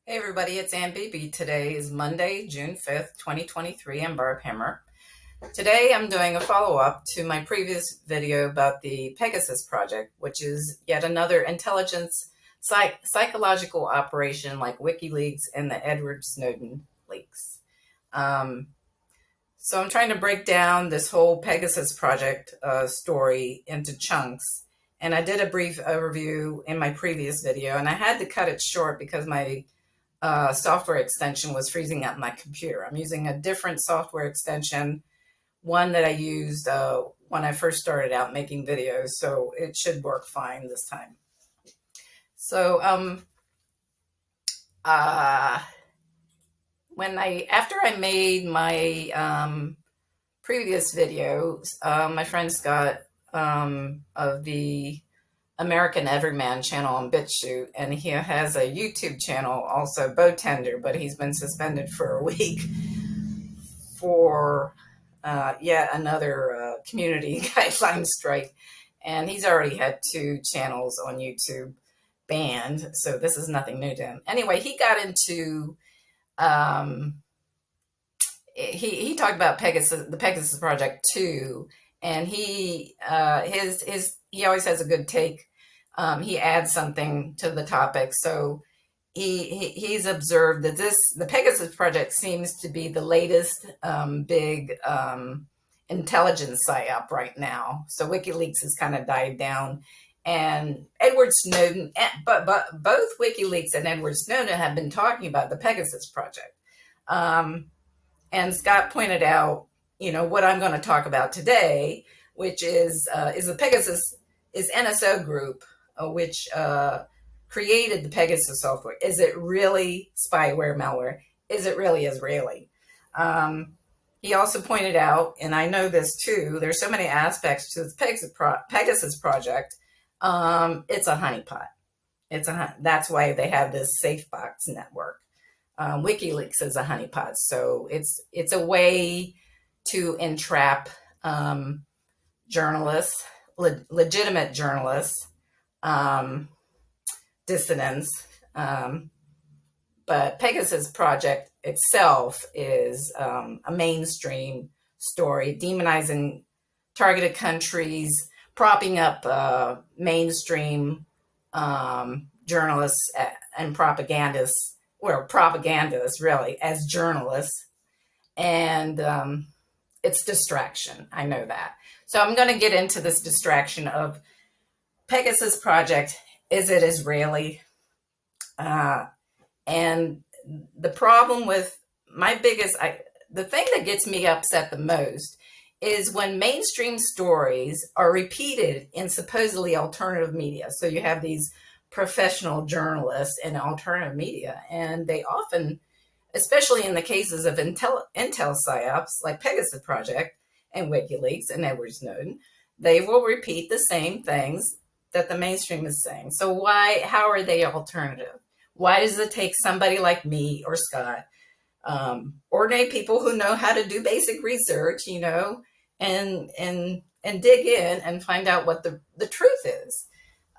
Hey everybody, it's Ann Beebe. Today is Monday, June 5th, 2023. I'm Barb Hammer. Today I'm doing a follow-up to my previous video about the Pegasus Project, which is yet another intelligence psychological operation like WikiLeaks and the Edward Snowden leaks. So I'm trying to break down this whole Pegasus Project story into chunks. And I did a brief overview in my previous video, and I had to cut it short because my software extension was freezing up my computer. I'm using a different software extension, one that I used when I first started out making videos, so it should work fine this time. So after I made my previous video, my friend Scott of the AmericanEveryman channel on BitChute, and he has a YouTube channel also, Bowtender, but he's been suspended for a week for yet another community guideline strike, and he's already had 2 channels on YouTube banned, so this is nothing new to him. Anyway, he got into he talked about the Pegasus Project too, and he always has a good take. He adds something to the topic. So he's observed that the Pegasus Project seems to be the latest big intelligence psyop right now. So WikiLeaks has kind of died down, and Edward Snowden, but both WikiLeaks and Edward Snowden have been talking about the Pegasus Project. And Scott pointed out, what I'm going to talk about today, which is the Pegasus is NSO Group, which created the Pegasus software. Is it really spyware malware? Is it really Israeli? He also pointed out, and I know this too, there's so many aspects to the Pegasus project. It's a honeypot. That's why they have this safe box network. WikiLeaks is a honeypot, so it's a way to entrap journalists, legitimate journalists, dissidents, but Pegasus Project itself is a mainstream story, demonizing targeted countries, propping up mainstream journalists and propagandists, really, as journalists, and it's distraction. I know that. So I'm going to get into this distraction of Pegasus Project. Is it Israeli? And the problem with the thing that gets me upset the most is when mainstream stories are repeated in supposedly alternative media. So you have these professional journalists in alternative media, and they often, especially in the cases of intel psyops like Pegasus Project and WikiLeaks and Edward Snowden, they will repeat the same things that the mainstream is saying. So how are they alternative? Why does it take somebody like me or Scott, ordinary people who know how to do basic research, and dig in and find out what the truth is?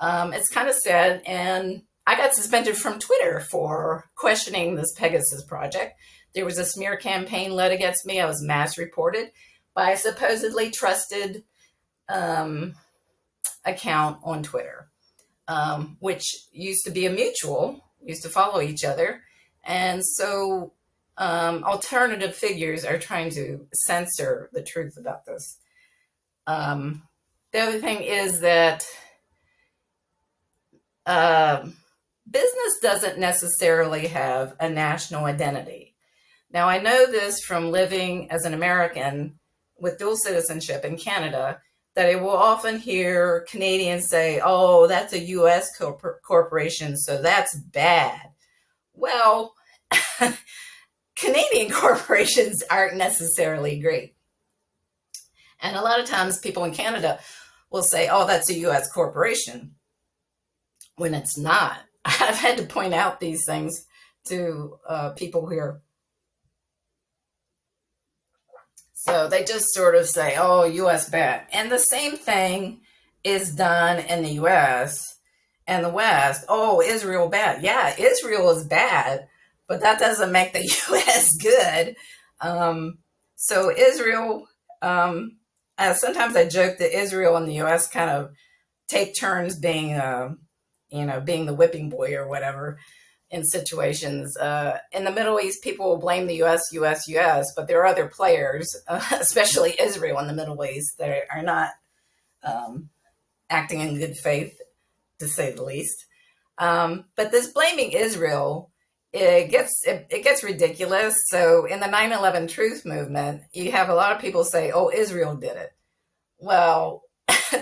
It's kind of sad, and I got suspended from Twitter for questioning this Pegasus Project. There was a smear campaign led against me. I was mass reported by a supposedly trusted account on Twitter, which used to be a mutual, used to follow each other. And so alternative figures are trying to censor the truth about this. The other thing is that business doesn't necessarily have a national identity. Now, I know this from living as an American with dual citizenship in Canada, that I will often hear Canadians say, oh, that's a U.S. corporation, so that's bad. Well, Canadian corporations aren't necessarily great. And a lot of times people in Canada will say, oh, that's a U.S. corporation, when it's not. I've had to point out these things to people here. So they just sort of say, oh, U.S. bad. And the same thing is done in the U.S. and the West. Oh, Israel bad. Yeah, Israel is bad. but that doesn't make the U.S. good. Um, so Israel, sometimes I joke that Israel and the U.S. kind of take turns being, being the whipping boy or whatever in situations. In the Middle East, people will blame the U.S., U.S., U.S., but there are other players, especially Israel in the Middle East, that are not um, acting in good faith, to say the least. But this blaming Israel, it gets ridiculous. So in the 9/11 Truth movement, you have a lot of people say, "Oh, Israel did it." Well,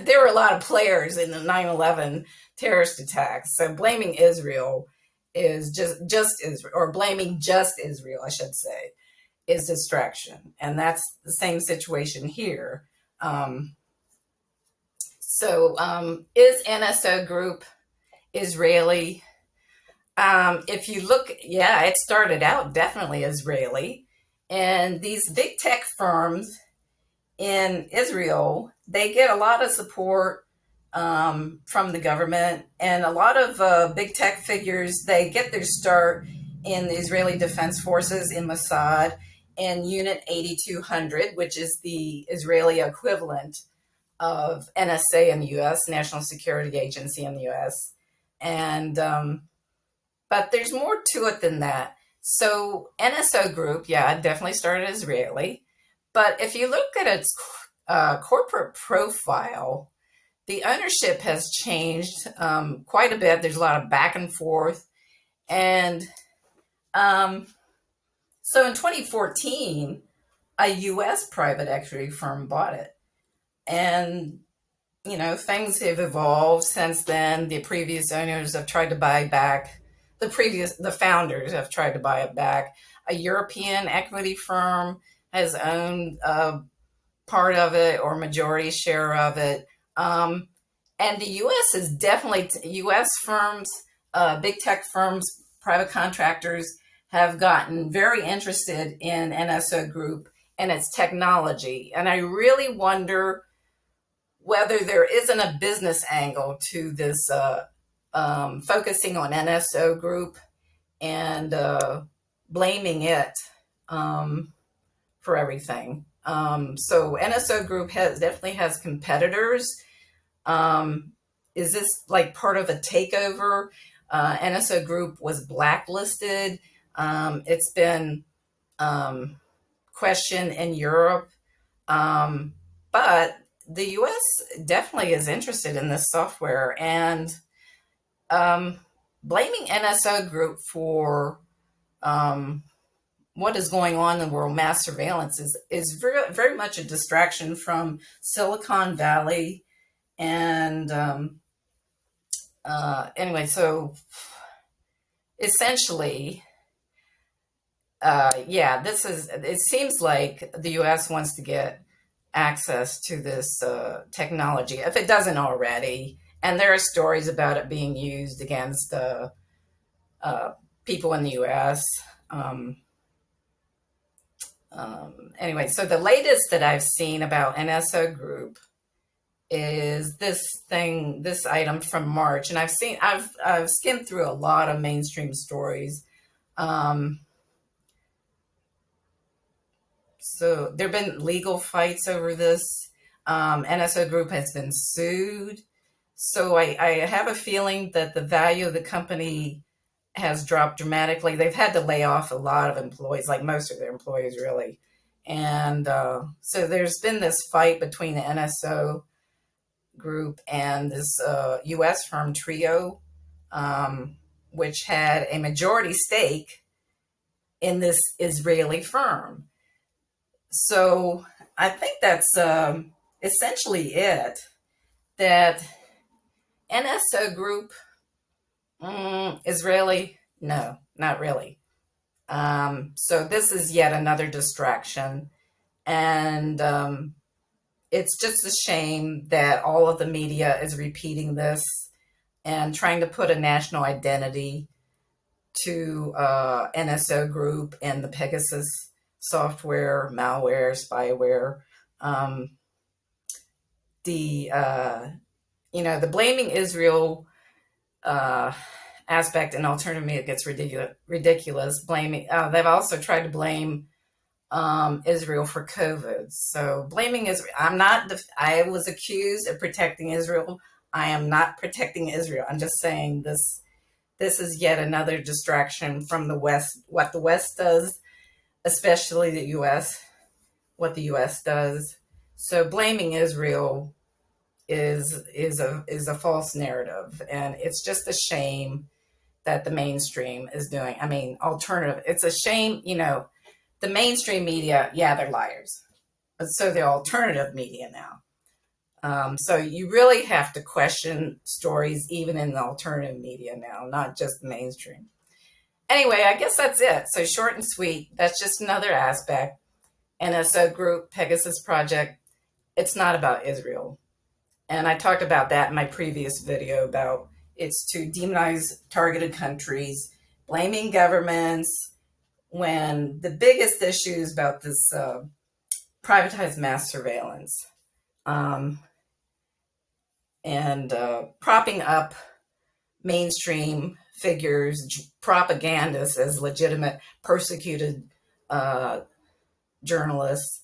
there were a lot of players in the 9/11 terrorist attacks. So blaming Israel is just Israel, or blaming just Israel, I should say, is distraction, and that's the same situation here. Um, is NSO Group Israeli? If you look, yeah, it started out definitely Israeli, and these big tech firms in Israel, they get a lot of support from the government, and a lot of big tech figures, they get their start in the Israeli Defense Forces in Mossad and Unit 8200, which is the Israeli equivalent of NSA in the U.S., National Security Agency in the U.S. And but there's more to it than that. So NSO Group, yeah, it definitely started Israeli. But if you look at its corporate profile, the ownership has changed quite a bit. There's a lot of back and forth. And um, so in 2014, a U.S. private equity firm bought it. And, things have evolved since then. The previous owners have tried to buy back, the founders have tried to buy it back. A European equity firm has owned part of it or majority share of it. And the U.S. is definitely, U.S. firms, big tech firms, private contractors have gotten very interested in NSO Group and its technology. And I really wonder whether there isn't a business angle to this, focusing on NSO Group and blaming it for everything. So NSO Group definitely has competitors. Is this like part of a takeover? NSO Group was blacklisted. It's been questioned in Europe. But the US definitely is interested in this software, and blaming NSO Group for what is going on in the world, mass surveillance, is very, very much a distraction from Silicon Valley. And anyway, so essentially, it seems like the US wants to get access to this technology, if it doesn't already. And there are stories about it being used against people in the US. Um, anyway, so the latest that I've seen about NSO Group is this item from March, and I've skimmed through a lot of mainstream stories. Um, so there have been legal fights over this. NSO Group has been sued. So I have a feeling that the value of the company has dropped dramatically. They've had to lay off a lot of employees, like most of their employees, really. And so there's been this fight between the NSO Group and this U.S. firm Trio, which had a majority stake in this Israeli firm. So I think that's essentially it. That NSO Group, Israeli, no, not really. So this is yet another distraction. And it's just a shame that all of the media is repeating this and trying to put a national identity to NSO Group and the Pegasus software, malware, spyware. Um, the blaming Israel, uh, aspect in alternative media gets ridiculous. Blaming, they've also tried to blame Israel for COVID. So blaming Israel, I was accused of protecting Israel. I am not protecting Israel. I'm just saying this is yet another distraction from the West, what the West does, especially the US, what the US does. So blaming Israel is a false narrative, and it's just a shame that the mainstream is doing. I mean, alternative. It's a shame, the mainstream media, yeah, they're liars. But so the alternative media now. So you really have to question stories even in the alternative media now, not just the mainstream. Anyway, I guess that's it. So short and sweet. That's just another aspect. NSO Group, Pegasus Project. It's not about Israel. And I talked about that in my previous video about it's to demonize targeted countries, blaming governments, when the biggest issues about this privatized mass surveillance and propping up mainstream figures, propagandists as legitimate persecuted journalists,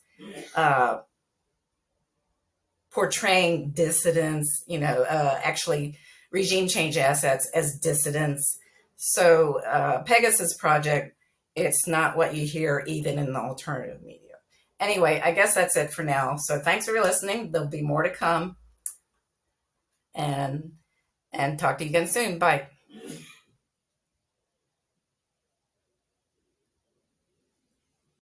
portraying dissidents, actually regime change assets as dissidents. So Pegasus Project, it's not what you hear even in the alternative media. Anyway, I guess that's it for now. So thanks for listening. There'll be more to come. And talk to you again soon. Bye.